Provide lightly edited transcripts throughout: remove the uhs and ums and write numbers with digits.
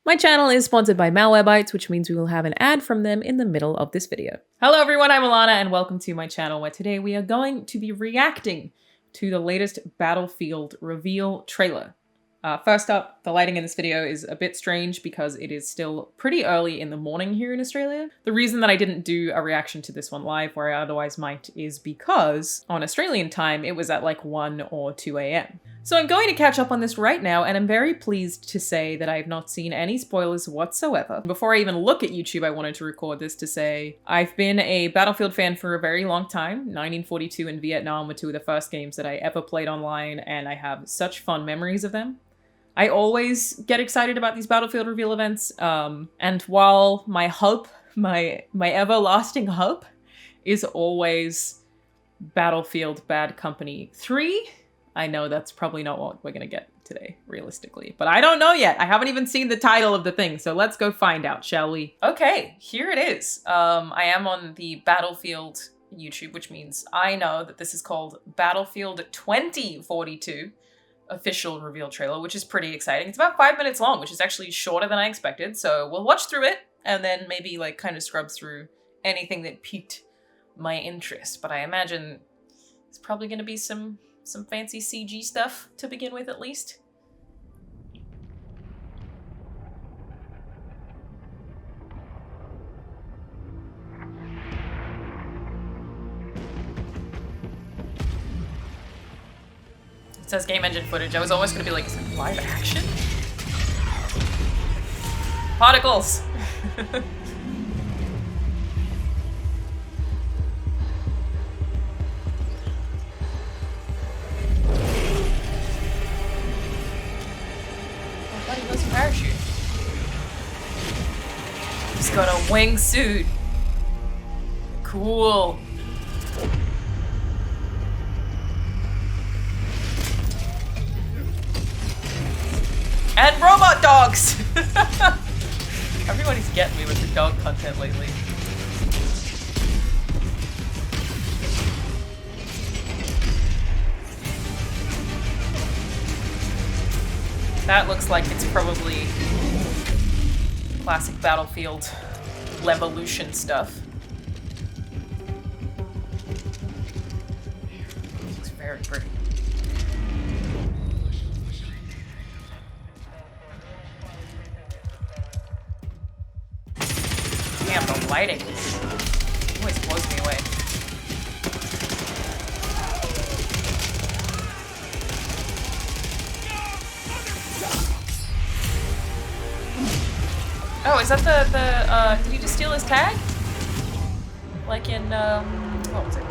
My channel is sponsored by Malwarebytes, which means we will have an ad from them in the middle of this video. Hello everyone, I'm Alanah and welcome to my channel where today we are going to be reacting to the latest Battlefield reveal trailer. First up, the lighting in this video is a bit strange because it is still pretty early in the morning here in Australia. The reason that I didn't do a reaction to this one live where I otherwise might is because on Australian time it was at like 1 or 2 a.m. So I'm going to catch up on this right now, and I'm very pleased to say that I have not seen any spoilers whatsoever. Before I even look at YouTube, I wanted to record this to say I've been a Battlefield fan for a very long time. 1942 and Vietnam were two of the first games that I ever played online, and I have such fond memories of them. I always get excited about these Battlefield reveal events, and while my hope, my everlasting hope, is always Battlefield Bad Company 3, I know that's probably not what we're gonna get today, realistically. But I don't know yet. I haven't even seen the title of the thing, so let's go find out, shall we? Okay, here it is. I am on the Battlefield YouTube, which means I know that this is called Battlefield 2042 official reveal trailer, which is pretty exciting. It's about 5 minutes long, which is actually shorter than I expected, so we'll watch through it and then maybe like kind of scrub through anything that piqued my interest. But I imagine it's probably gonna be some fancy CG stuff to begin with, at least. It says game engine footage. I was almost gonna be like, is it live action? Particles! He goes parachute. He's got a wingsuit. Cool. And robot dogs! Everybody's getting me with the dog content lately. That looks like it's probably classic Battlefield Levolution stuff. Looks very pretty. Damn, the lighting always blows me away. Oh, is that did he just steal his tag? Like in, what was it?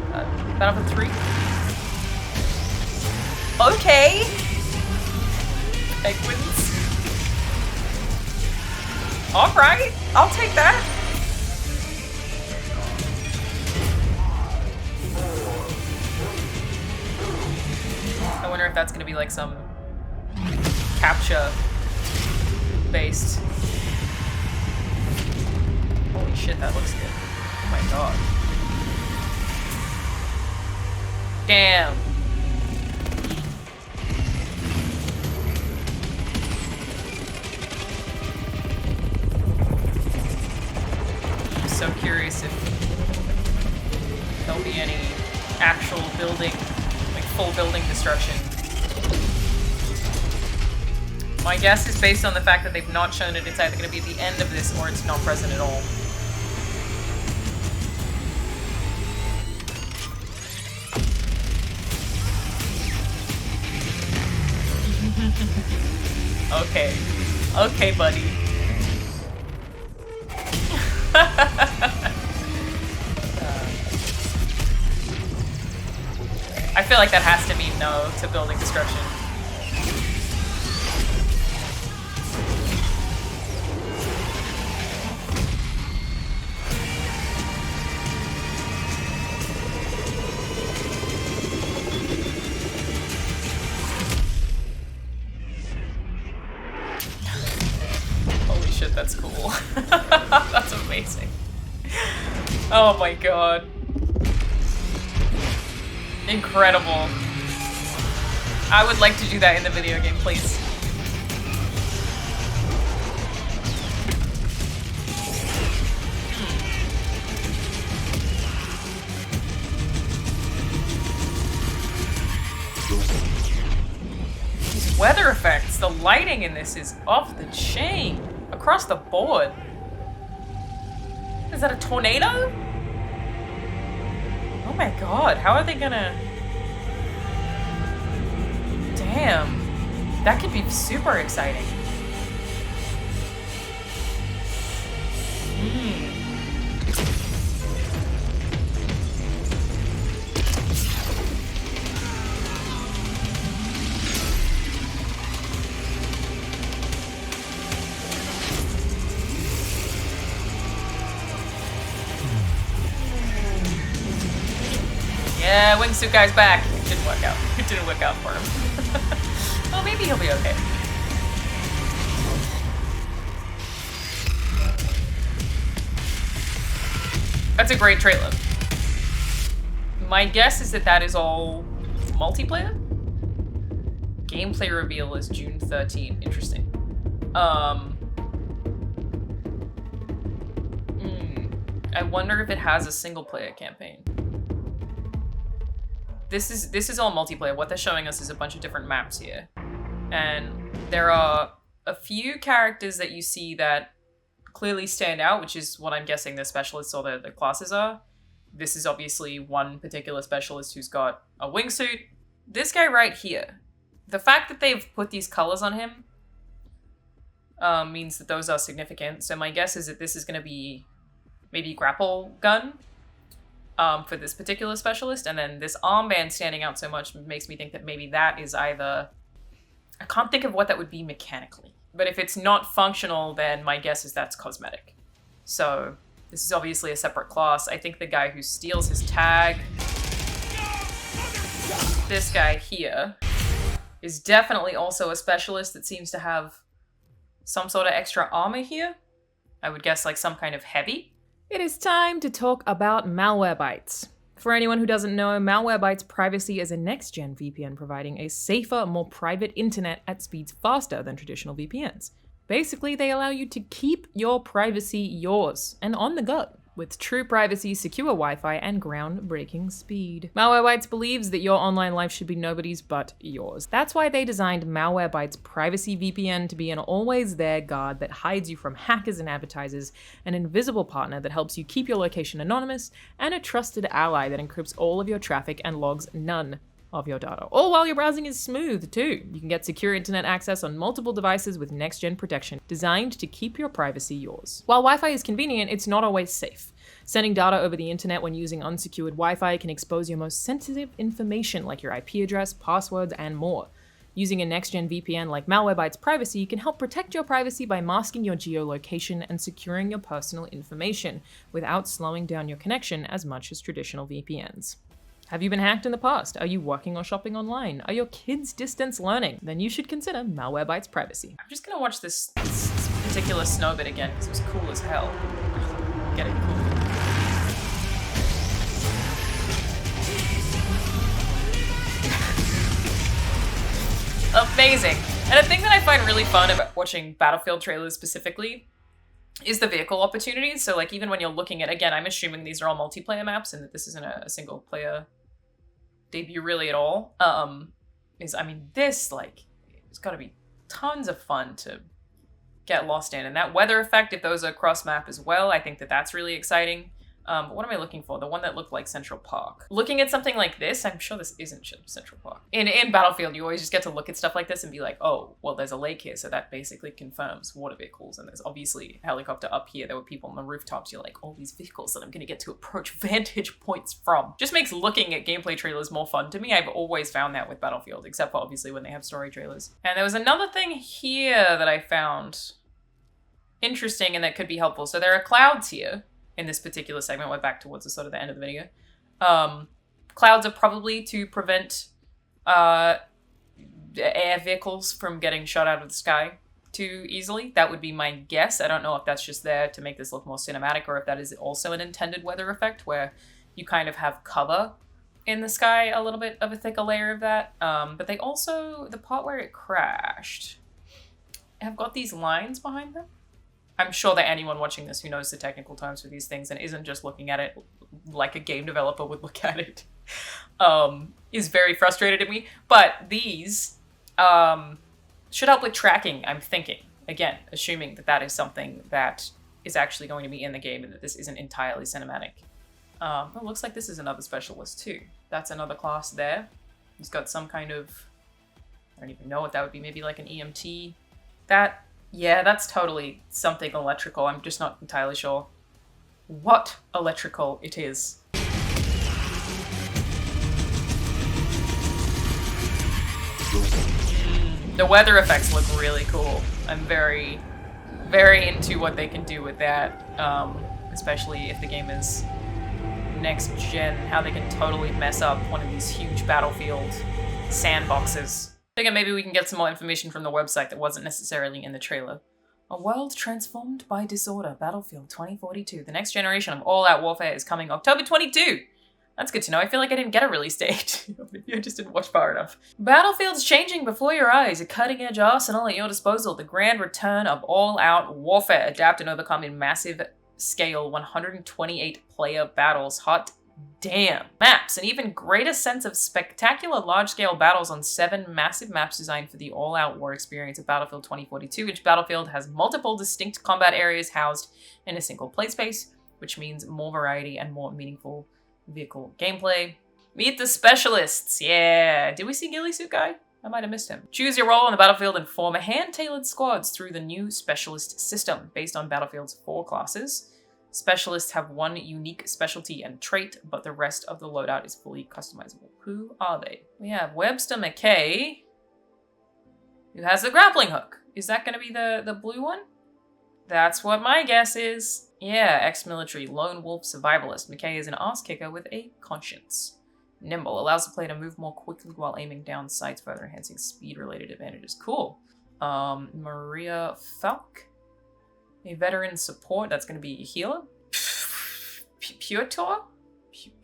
Battlefield 3? Okay! Penguins. Alright, I'll take that. I wonder if that's gonna be like some captcha-based. Holy shit, that looks good. Oh my god. Damn. I'm so curious if there'll be any actual building, like full building destruction. My guess is based on the fact that they've not shown it, it's either going to be at the end of this or it's not present at all. Okay. Okay, buddy. I feel like that has to mean no to building destruction. Holy shit, that's cool. That's amazing. Oh my god. Incredible. I would like to do that in the video game, please. weather effects, the lighting in this is off the chain. Across the board. Is that a tornado? Oh my god, how are they gonna... Damn. That could be super exciting. Yeah, wingsuit guy's back. It didn't work out. It didn't work out for him. Well, maybe he'll be okay. That's a great trailer. My guess is that that is all multiplayer? Gameplay reveal is June 13. Interesting. I wonder if it has a single player campaign. This is all multiplayer. What they're showing us is a bunch of different maps here. And there are a few characters that you see that clearly stand out, which is what I'm guessing the specialists or the classes are. This is obviously one particular specialist who's got a wingsuit. This guy right here, the fact that they've put these colors on him means that those are significant. So my guess is that this is going to be maybe grapple gun for this particular specialist. And then this armband standing out so much makes me think that maybe that is either... I can't think of what that would be mechanically. But if it's not functional, then my guess is that's cosmetic. So this is obviously a separate class. I think the guy who steals his tag, this guy here, is definitely also a specialist that seems to have some sort of extra armor here. I would guess like some kind of heavy. It is time to talk about Malwarebytes. For anyone who doesn't know, Malwarebytes Privacy is a next-gen VPN providing a safer, more private internet at speeds faster than traditional VPNs. Basically, they allow you to keep your privacy yours and on the go, with true privacy, secure Wi-Fi, and groundbreaking speed. Malwarebytes believes that your online life should be nobody's but yours. That's why they designed Malwarebytes Privacy VPN to be an always-there guard that hides you from hackers and advertisers, an invisible partner that helps you keep your location anonymous, and a trusted ally that encrypts all of your traffic and logs none of your data. All while your browsing is smooth, too. You can get secure internet access on multiple devices with next-gen protection, designed to keep your privacy yours. While Wi-Fi is convenient, it's not always safe. Sending data over the internet when using unsecured Wi-Fi can expose your most sensitive information like your IP address, passwords, and more. Using a next-gen VPN like Malwarebytes Privacy can help protect your privacy by masking your geolocation and securing your personal information without slowing down your connection as much as traditional VPNs. Have you been hacked in the past? Are you working or shopping online? Are your kids distance learning? Then you should consider Malwarebytes Privacy. I'm just gonna watch this particular snow bit again because it was cool as hell. Get it cool. Amazing. And a thing that I find really fun about watching Battlefield trailers specifically is the vehicle opportunities. So like even when you're looking at, again, I'm assuming these are all multiplayer maps and that this isn't a single player debut really at all. This like, it's gotta be tons of fun to get lost in. And that weather effect, if those are cross map as well, I think that that's really exciting. But what am I looking for? The one that looked like Central Park. Looking at something like this, I'm sure this isn't Central Park. In Battlefield, you always just get to look at stuff like this and be like, oh, well, there's a lake here, so that basically confirms water vehicles. And there's obviously a helicopter up here. There were people on the rooftops. You're like, all these vehicles that I'm going to get to approach vantage points from. Just makes looking at gameplay trailers more fun to me. I've always found that with Battlefield, except for obviously when they have story trailers. And there was another thing here that I found interesting and that could be helpful. So there are clouds here. In this particular segment, we're back towards the sort of the end of the video. Clouds are probably to prevent air vehicles from getting shot out of the sky too easily. That would be my guess. I don't know if that's just there to make this look more cinematic or if that is also an intended weather effect where you kind of have cover in the sky, a little bit of a thicker layer of that. But they also, the part where it crashed, have got these lines behind them. I'm sure that anyone watching this who knows the technical terms for these things and isn't just looking at it like a game developer would look at it, is very frustrated at me. But these Should help with tracking, I'm thinking. Again, assuming that that is something that is actually going to be in the game and that this isn't entirely cinematic. It looks like this is another specialist too. That's another class there. He's got some kind of, I don't even know what that would be, maybe like an EMT. Yeah, that's totally something electrical. I'm just not entirely sure what electrical it is. The weather effects look really cool. I'm very, very into what they can do with that, especially if the game is next gen, how they can totally mess up one of these huge battlefield sandboxes. I think maybe we can get some more information from the website that wasn't necessarily in the trailer. A world transformed by disorder, Battlefield 2042. The next generation of all-out warfare is coming October 22. That's good to know. I feel like I didn't get a release date. Maybe I just didn't watch far enough. Battlefield's changing before your eyes. A cutting-edge arsenal at your disposal. The grand return of all-out warfare. Adapt and overcome in massive scale 128-player battles. Hot damn. Maps. An even greater sense of spectacular large-scale battles on 7 massive maps designed for the all-out war experience of Battlefield 2042. Each battlefield has multiple distinct combat areas housed in a single play space, which means more variety and more meaningful vehicle gameplay. Meet the specialists. Yeah. Did we see Ghillie Suit Guy? I might have missed him. Choose your role on the battlefield and form a hand-tailored squads through the new specialist system based on Battlefield's 4 classes. Specialists have one unique specialty and trait, but the rest of the loadout is fully customizable. Who are they? We have Webster McKay, who has the grappling hook. Is that going to be the blue one? That's what my guess is. Yeah, ex-military, lone wolf survivalist. McKay is an ass kicker with a conscience. Nimble, allows the player to move more quickly while aiming down sights, further enhancing speed-related advantages. Cool. Maria Falk, a veteran support. That's going to be a healer. Piotr?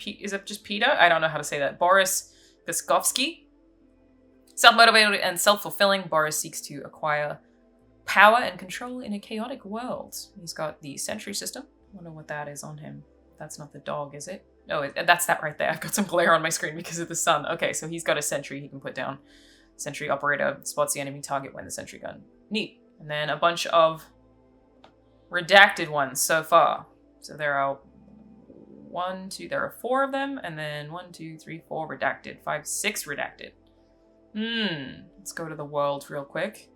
Is it just Peter? I don't know how to say that. Boris Viskovsky. Self-motivated and self-fulfilling, Boris seeks to acquire power and control in a chaotic world. He's got the sentry system. I wonder what that is on him. That's not the dog, is it? No, that's that right there. I've got some glare on my screen because of the sun. Okay, so he's got a sentry he can put down. Sentry operator spots the enemy target when the sentry gun. Neat. And then a bunch of redacted ones so far. So there are there are 4 of them, and then 1, 2, 3, 4 redacted. 5, 6 redacted. Let's go to the world real quick.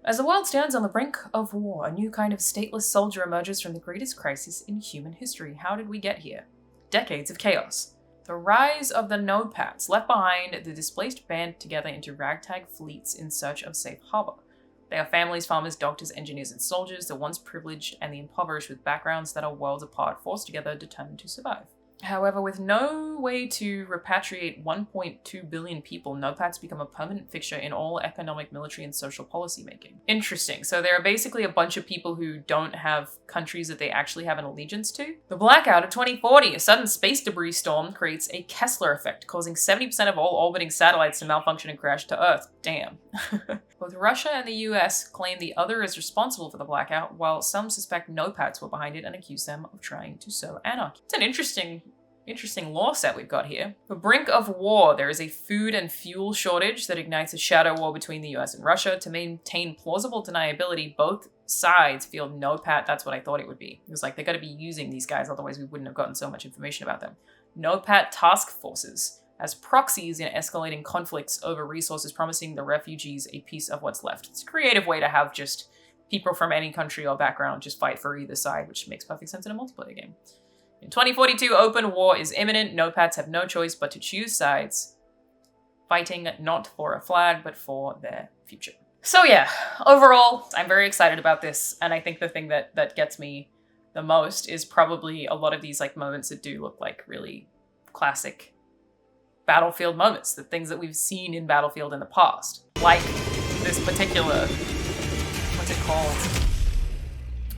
As the world stands on the brink of war, a new kind of stateless soldier emerges from the greatest crisis in human history. How did we get here? Decades of chaos. The rise of the Notepads. Left behind, the displaced band together into ragtag fleets in search of safe harbor. They are families, farmers, doctors, engineers, and soldiers, the once privileged and the impoverished with backgrounds that are worlds apart, forced together, determined to survive. However, with no way to repatriate 1.2 billion people, Notepads become a permanent fixture in all economic, military, and social policy making. Interesting. So there are basically a bunch of people who don't have countries that they actually have an allegiance to. The blackout of 2040. A sudden space debris storm creates a Kessler effect, causing 70% of all orbiting satellites to malfunction and crash to Earth. Damn. Both Russia and the US claim the other is responsible for the blackout, while some suspect Notepads were behind it and accuse them of trying to sow anarchy. It's an interesting lore set we've got here. The brink of war. There is a food and fuel shortage that ignites a shadow war between the US and Russia. To maintain plausible deniability, both sides feel Notepad. That's what I thought it would be. It was like, they got to be using these guys, otherwise we wouldn't have gotten so much information about them. Notepad task forces as proxies in escalating conflicts over resources, promising the refugees a piece of what's left. It's a creative way to have just people from any country or background just fight for either side, which makes perfect sense in a multiplayer game. In 2042, open war is imminent. Notepads have no choice but to choose sides, fighting not for a flag, but for their future. So yeah, overall, I'm very excited about this, and I think the thing that gets me the most is probably a lot of these like moments that do look like really classic Battlefield moments, the things that we've seen in Battlefield in the past. Like this particular, what's it called?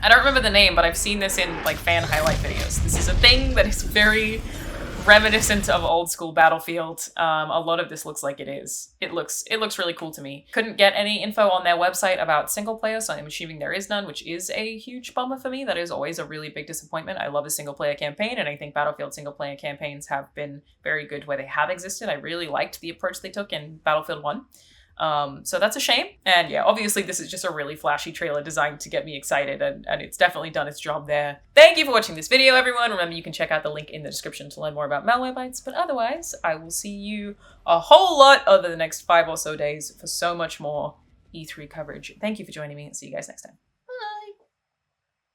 I don't remember the name, but I've seen this in like fan highlight videos. This is a thing that is very reminiscent of old school Battlefield. A lot of this looks like it is. It looks really cool to me. Couldn't get any info on their website about single player, so I'm assuming there is none, which is a huge bummer for me. That is always a really big disappointment. I love a single player campaign, and I think Battlefield single player campaigns have been very good where they have existed. I really liked the approach they took in Battlefield 1. So that's a shame. And yeah, obviously this is just a really flashy trailer designed to get me excited, and it's definitely done its job there. Thank you for watching this video, everyone. Remember, you can check out the link in the description to learn more about Malwarebytes, but otherwise, I will see you a whole lot over the next 5 or so days for so much more E3 coverage. Thank you for joining me, and see you guys next time.